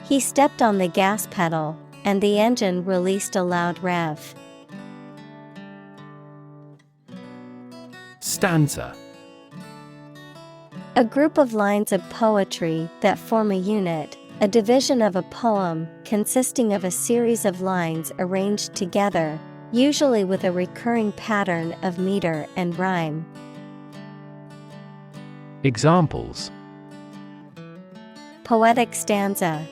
[SPEAKER 1] He stepped on the gas pedal, and the engine released a loud rev.
[SPEAKER 2] Stanza.
[SPEAKER 1] A group of lines of poetry that form a unit, a division of a poem consisting of a series of lines arranged together, usually with a recurring pattern of meter and rhyme.
[SPEAKER 2] Examples:
[SPEAKER 1] Poetic stanza.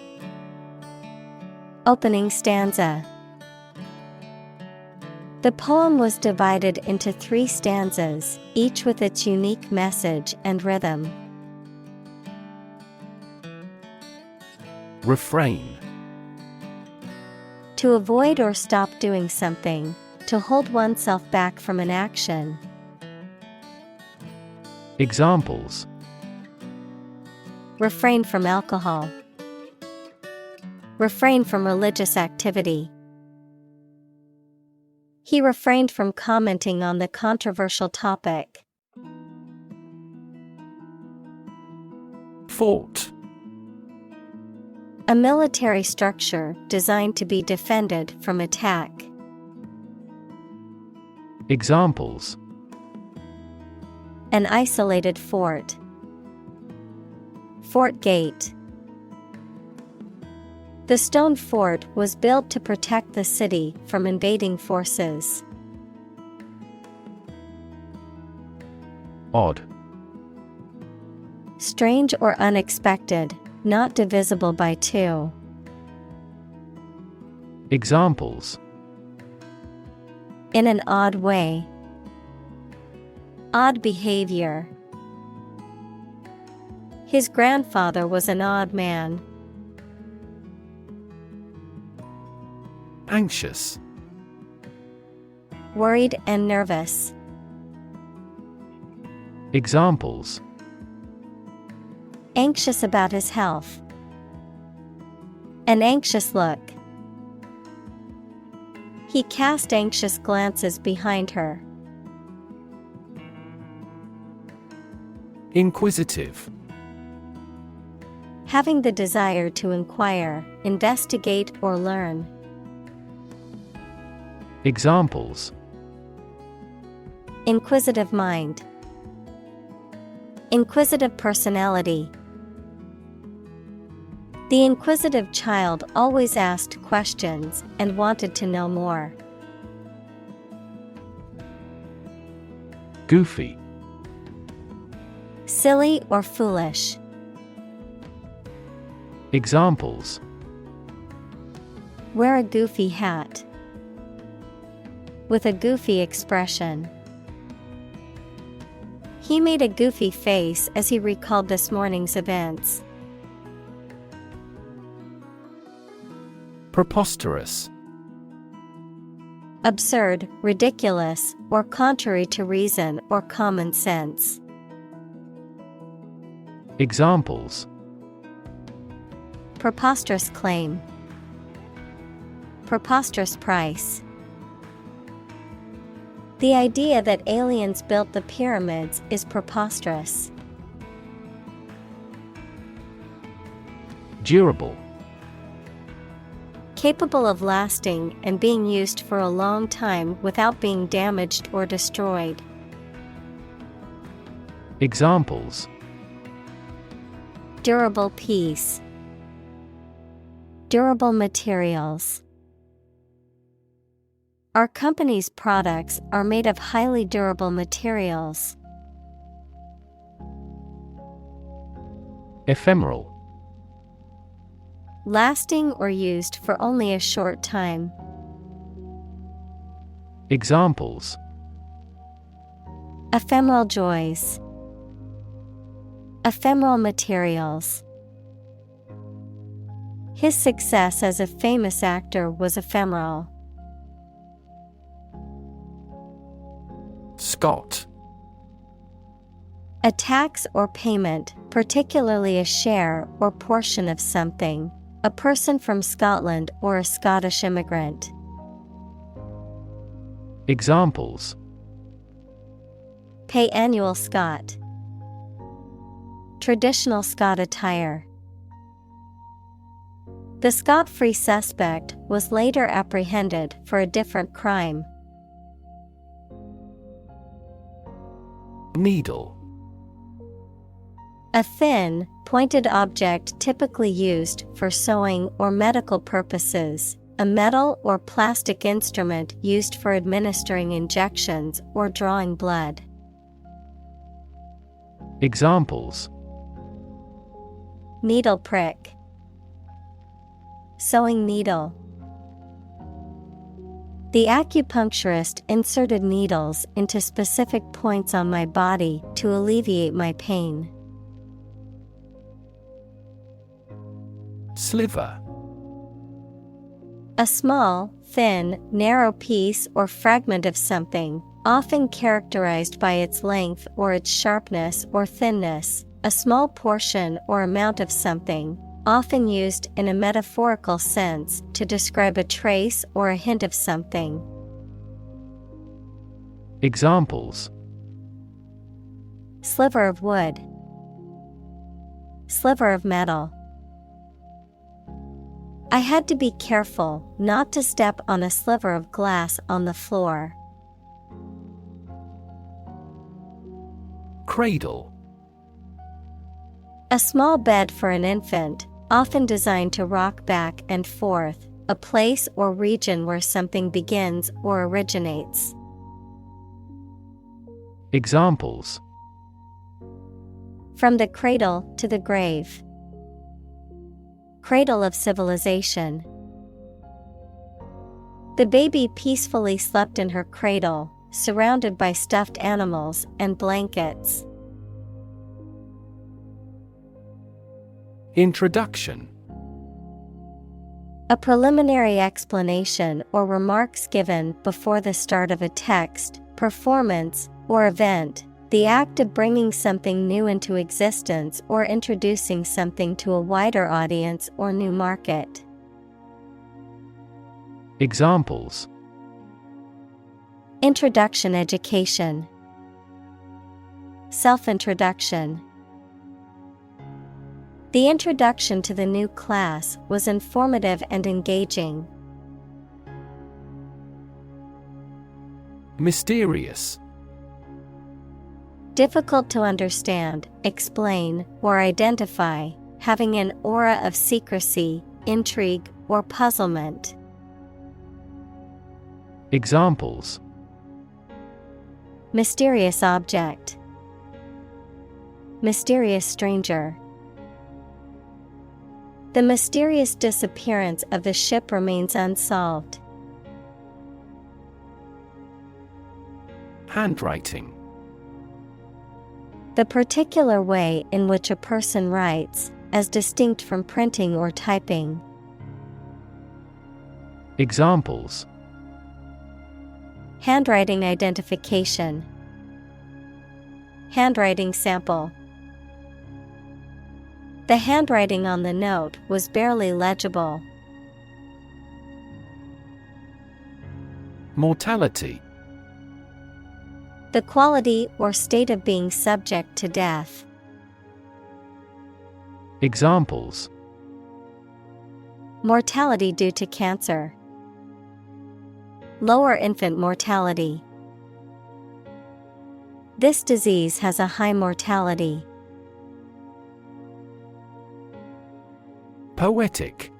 [SPEAKER 1] Opening stanza. The poem was divided into 3 stanzas, each with its unique message and rhythm.
[SPEAKER 2] Refrain.
[SPEAKER 1] To avoid or stop doing something, to hold oneself back from an action.
[SPEAKER 2] Examples:
[SPEAKER 1] Refrain from alcohol. Refrain from religious activity. He refrained from commenting on the controversial topic.
[SPEAKER 2] Fort.
[SPEAKER 1] A military structure designed to be defended from attack.
[SPEAKER 2] Examples:
[SPEAKER 1] An isolated fort. Fort gate. The stone fort was built to protect the city from invading forces.
[SPEAKER 2] Odd.
[SPEAKER 1] Strange or unexpected, not divisible by two.
[SPEAKER 2] Examples:
[SPEAKER 1] In an odd way. Odd behavior. His grandfather was an odd man.
[SPEAKER 2] Anxious.
[SPEAKER 1] Worried and nervous.
[SPEAKER 2] Examples:
[SPEAKER 1] Anxious about his health. An anxious look. He cast anxious glances behind her.
[SPEAKER 2] Inquisitive.
[SPEAKER 1] Having the desire to inquire, investigate or learn.
[SPEAKER 2] Examples:
[SPEAKER 1] Inquisitive mind. Inquisitive personality. The inquisitive child always asked questions and wanted to know more.
[SPEAKER 2] Goofy.
[SPEAKER 1] Silly or foolish.
[SPEAKER 2] Examples:
[SPEAKER 1] Wear a goofy hat. With a goofy expression. He made a goofy face as he recalled this morning's events.
[SPEAKER 2] Preposterous.
[SPEAKER 1] Absurd, ridiculous, or contrary to reason or common sense.
[SPEAKER 2] Examples:
[SPEAKER 1] Preposterous claim. Preposterous price. The idea that aliens built the pyramids is preposterous.
[SPEAKER 2] Durable.
[SPEAKER 1] Capable of lasting and being used for a long time without being damaged or destroyed.
[SPEAKER 2] Examples:
[SPEAKER 1] Durable piece. Durable materials. Our company's products are made of highly durable materials.
[SPEAKER 2] Ephemeral.
[SPEAKER 1] Lasting or used for only a short time.
[SPEAKER 2] Examples:
[SPEAKER 1] Ephemeral joys. Ephemeral materials. His success as a famous actor was ephemeral.
[SPEAKER 2] Scot.
[SPEAKER 1] A tax or payment, particularly a share or portion of something. A person from Scotland or a Scottish immigrant.
[SPEAKER 2] Examples:
[SPEAKER 1] Pay annual Scot. Traditional Scot attire. The Scot-free suspect was later apprehended for a different crime.
[SPEAKER 2] Needle.
[SPEAKER 1] A thin, pointed object typically used for sewing or medical purposes, a metal or plastic instrument used for administering injections or drawing blood.
[SPEAKER 2] Examples:
[SPEAKER 1] Needle prick. Sewing needle. The acupuncturist inserted needles into specific points on my body to alleviate my pain.
[SPEAKER 2] Sliver.
[SPEAKER 1] A small, thin, narrow piece or fragment of something, often characterized by its length or its sharpness or thinness, a small portion or amount of something, often used in a metaphorical sense to describe a trace or a hint of something.
[SPEAKER 2] Examples:
[SPEAKER 1] Sliver of wood. Sliver of metal. I had to be careful not to step on a sliver of glass on the floor.
[SPEAKER 2] Cradle.
[SPEAKER 1] A small bed for an infant, often designed to rock back and forth, a place or region where something begins or originates.
[SPEAKER 2] Examples:
[SPEAKER 1] From the cradle to the grave. Cradle of civilization. The baby peacefully slept in her cradle, surrounded by stuffed animals and blankets.
[SPEAKER 2] Introduction.
[SPEAKER 1] A preliminary explanation or remarks given before the start of a text, performance, or event, the act of bringing something new into existence or introducing something to a wider audience or new market.
[SPEAKER 2] Examples:
[SPEAKER 1] Introduction education. Self-introduction. The introduction to the new class was informative and engaging.
[SPEAKER 2] Mysterious.
[SPEAKER 1] Difficult to understand, explain, or identify, having an aura of secrecy, intrigue, or puzzlement.
[SPEAKER 2] Examples:
[SPEAKER 1] Mysterious object. Mysterious stranger. The mysterious disappearance of the ship remains unsolved.
[SPEAKER 2] Handwriting.
[SPEAKER 1] The particular way in which a person writes, as distinct from printing or typing.
[SPEAKER 2] Examples:
[SPEAKER 1] Handwriting identification. Handwriting sample. The handwriting on the note was barely legible.
[SPEAKER 2] Mortality.
[SPEAKER 1] The quality or state of being subject to death.
[SPEAKER 2] Examples:
[SPEAKER 1] Mortality due to cancer. Lower infant mortality. This disease has a high mortality.
[SPEAKER 2] Poetic.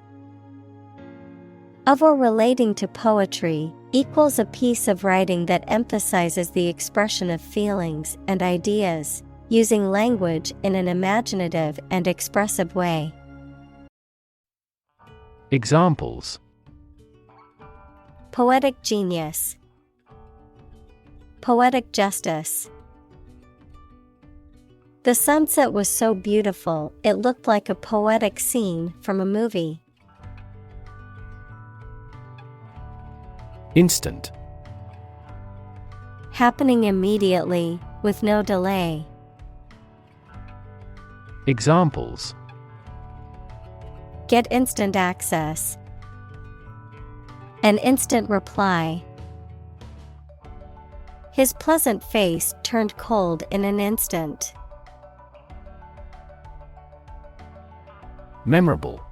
[SPEAKER 1] Of or relating to poetry, equals a piece of writing that emphasizes the expression of feelings and ideas, using language in an imaginative and expressive way.
[SPEAKER 2] Examples:
[SPEAKER 1] Poetic genius. Poetic justice. The sunset was so beautiful, it looked like a poetic scene from a movie.
[SPEAKER 2] Instant.
[SPEAKER 1] Happening immediately, with no delay.
[SPEAKER 2] Examples:
[SPEAKER 1] Get instant access. An instant reply. His pleasant face turned cold in an instant.
[SPEAKER 2] Memorable.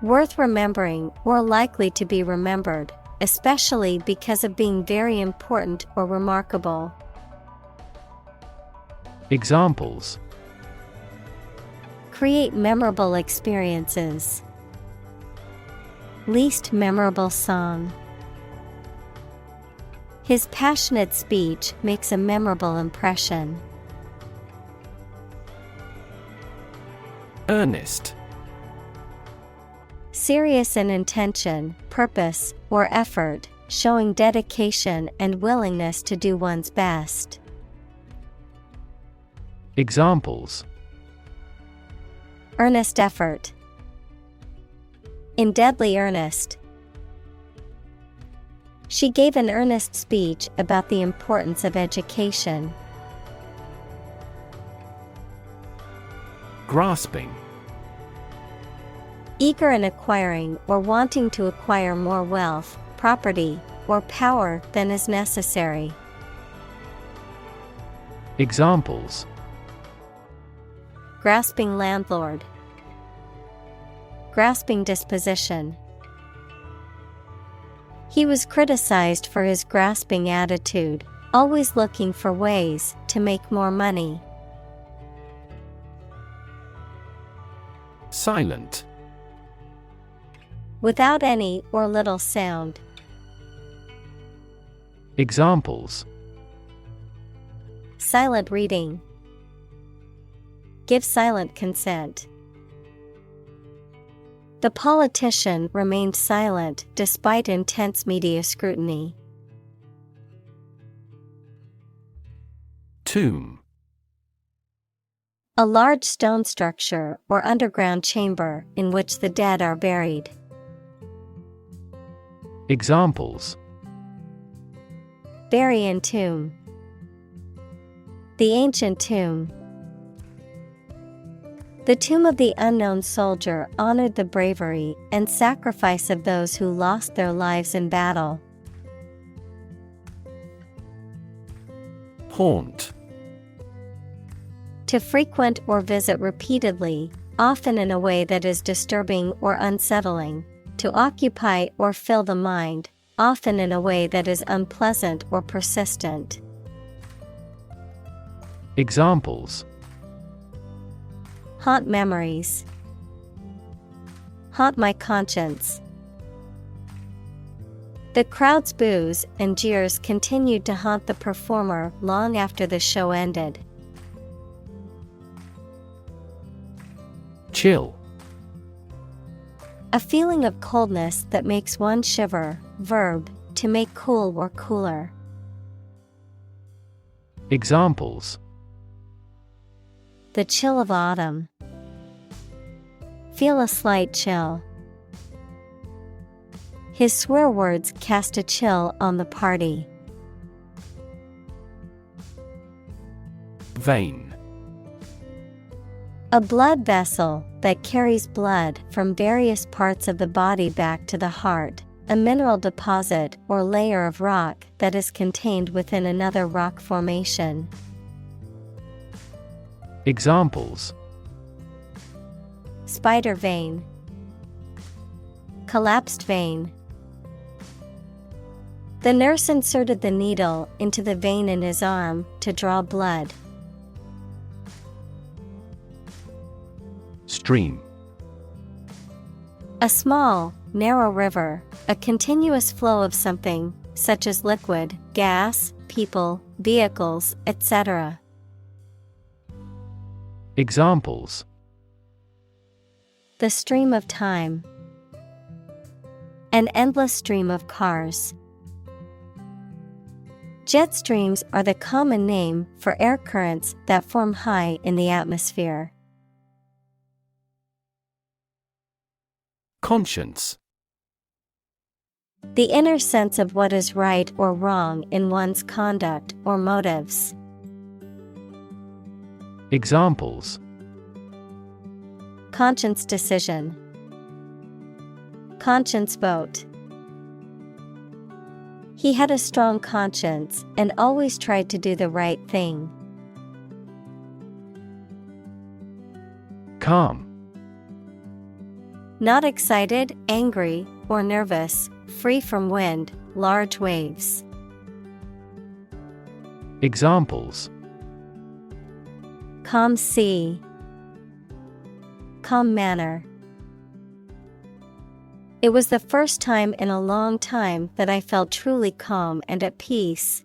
[SPEAKER 1] Worth remembering or likely to be remembered, especially because of being very important or remarkable.
[SPEAKER 2] Examples:
[SPEAKER 1] Create memorable experiences. Least memorable song. His passionate speech makes a memorable impression.
[SPEAKER 2] Earnest.
[SPEAKER 1] Serious in intention, purpose, or effort, showing dedication and willingness to do one's best.
[SPEAKER 2] Examples:
[SPEAKER 1] Earnest effort. In deadly earnest. She gave an earnest speech about the importance of education.
[SPEAKER 2] Grasping.
[SPEAKER 1] Eager in acquiring or wanting to acquire more wealth, property, or power than is necessary.
[SPEAKER 2] Examples:
[SPEAKER 1] Grasping landlord. grasping disposition. He was criticized for his grasping attitude, always looking for ways to make more money.
[SPEAKER 2] Silent.
[SPEAKER 1] Without any or little sound.
[SPEAKER 2] Examples:
[SPEAKER 1] silent reading. Give silent consent. The politician remained silent despite intense media scrutiny.
[SPEAKER 2] Tomb.
[SPEAKER 1] A large stone structure or underground chamber in which the dead are buried.
[SPEAKER 2] Examples:
[SPEAKER 1] bury in tomb. The ancient tomb. The tomb of the unknown soldier honored the bravery and sacrifice of those who lost their lives in battle.
[SPEAKER 2] Haunt.
[SPEAKER 1] To frequent or visit repeatedly, often in a way that is disturbing or unsettling. To occupy or fill the mind, often in a way that is unpleasant or persistent.
[SPEAKER 2] Examples:
[SPEAKER 1] haunt memories. Haunt my conscience. The crowd's boos and jeers continued to haunt the performer long after the show ended.
[SPEAKER 2] Chill.
[SPEAKER 1] A feeling of coldness that makes one shiver. Verb, to make cool or cooler.
[SPEAKER 2] Examples:
[SPEAKER 1] the chill of autumn. Feel a slight chill. His swear words cast a chill on the party.
[SPEAKER 2] Vein.
[SPEAKER 1] A blood vessel that carries blood from various parts of the body back to the heart, a mineral deposit or layer of rock that is contained within another rock formation.
[SPEAKER 2] Examples:
[SPEAKER 1] spider vein. Collapsed vein. The nurse inserted the needle into the vein in his arm to draw blood.
[SPEAKER 2] Stream.
[SPEAKER 1] A small, narrow river, a continuous flow of something, such as liquid, gas, people, vehicles, etc.
[SPEAKER 2] Examples:
[SPEAKER 1] the stream of time. An endless stream of cars. Jet streams are the common name for air currents that form high in the atmosphere.
[SPEAKER 2] Conscience.
[SPEAKER 1] The inner sense of what is right or wrong in one's conduct or motives.
[SPEAKER 2] Examples:
[SPEAKER 1] conscience decision. Conscience vote. He had a strong conscience and always tried to do the right thing.
[SPEAKER 2] Calm.
[SPEAKER 1] Not excited, angry, or nervous, free from wind, large waves.
[SPEAKER 2] Examples:
[SPEAKER 1] calm sea. Calm manner. It was the first time in a long time that I felt truly calm and at peace.